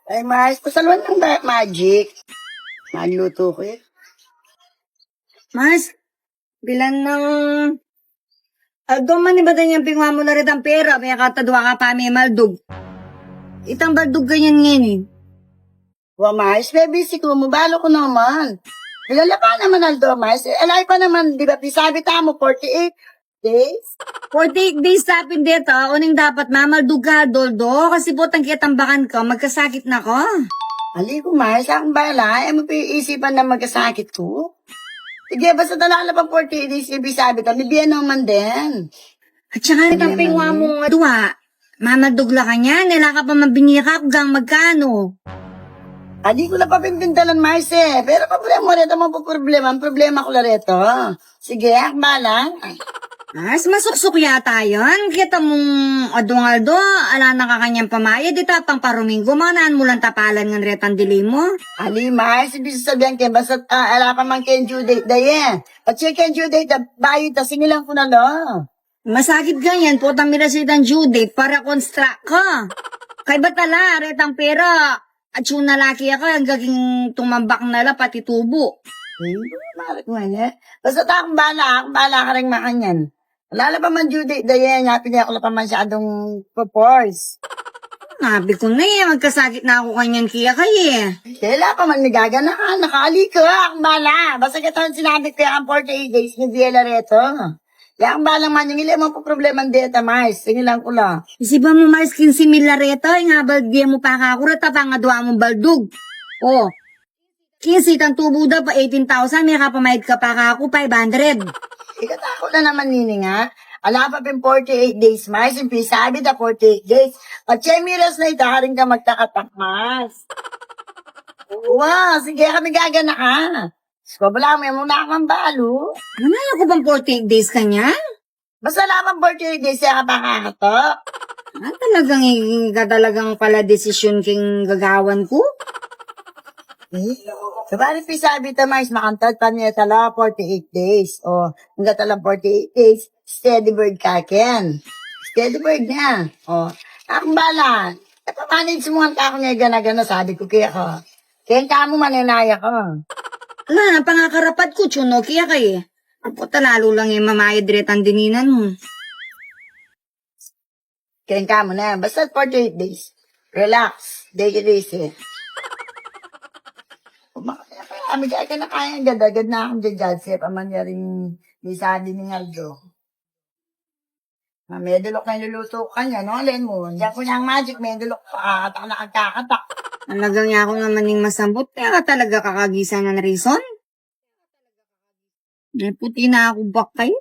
Ay, Mars, pasalwan ng magic. Magluto ko eh. Mars, bilan ng... Aldo man iba din yung pingwa mo na rin ang pera, may katadwa ka pa may maldug. Itang baldug ganyan ngayon eh. Wa, Mars, baby, ko mo, balo ko naman. Kilala ka naman, Aldo, Mars. Alay pa naman, di ba, pisabi mo, 48 days. 48 days tapin dito, uning dapat mamaldug ka, Doldo, kasi butang kitambakan ka, magkasakit na ko. Ali ko, Mars, akong bala, ay mo isipan na magkasakit ko. Sige, basta talala pang 48 days, sabi ka, libiyan naman din. At saka rin ang pingwa mo nga duwa, mamaldugla ka niya, nila ka pa mabinika kung magkano. Hindi ko na papimpintalan, Mars eh. Pero problema rito mo po problema. Ang problema ko na rito. Sige, akbala. Mas masuksok yata yun. Kita mong adungaldo, ala na ka kanyang pamaya, di tapang parumingo, manaan mo lang tapalan ng retang dili mo. Ali, Mars, ibig sabihin kayo, basta ala pa man kayo due date na yan. At siya kayo due date, bayad na, singilang ko na lo. Masakit ganyan, putang mirasid ang due date para construct ka. Kay batala, retang pera. At yung nalaki ako, ang gaging tumambak na la, pati tubo. Marik mo yan. Basta akong bala ka rin makanyan. Wala pa man due date na yan, happy na ako na pa masyadong propose. Nabi ko na eh, magkasakit na ako kanyan kaya kaye. Kaya pa man nagaganahan, nakaali ka, akong bala. Basta kita sinabi ko ang 48 days ni Villa Reto. Kaya ang balang man yung ilan mo po problema ang data, Mars. Sige lang ko lang. Isiba mo Mars 15 milareto, nga baldiya mo pa kakurata pa nga duwa mong baldug. Oh, 15 kang tubo daw pa 18,000, may kapamayad ka pa kako 500. Ikatakot na naman nini nga. Ala pa pin 48 days, Mars. Yung sabi na 48 days. At siya miras na itaharing ka magtakatak, Mars. Wow, sige kami gagana ka. So, wala mo yung muna akong balo. Ano ko bang 48 days kanya? Basta lamang 48 days siya ka pa kakatok. Talagang pala desisyon king gagawan ko? So, bali sabi ta, Mars, makantad pa niya tala 48 days. O, hanggang tala 48 days, steady bird ka, Ken. Steady bird niya. O, akong bala. Napamanage mo ang ako niya gana-gana, sabi ko kaya ko. Ken, ka mo maninaya ko. Ala, pangakarapat ko, tsuno, kaya kayo. Apo, talalo lang yung mamayad retang dininan mo. Ken, ka mo na. Basta 48 days. Relax. Take it easy. Kami kaya na kaya agad-agad na akong judge. Paman niya rin may sabi ni Aldo. May dulok na niluluto ka niya, no? Len mo. Diyan ko niyang magic, may dulok pa. Kakatak na kagkakatak. Talagang niya ako naman yung masambot, kaya ka talaga kakagisa ng reason? May puti na ako bakay.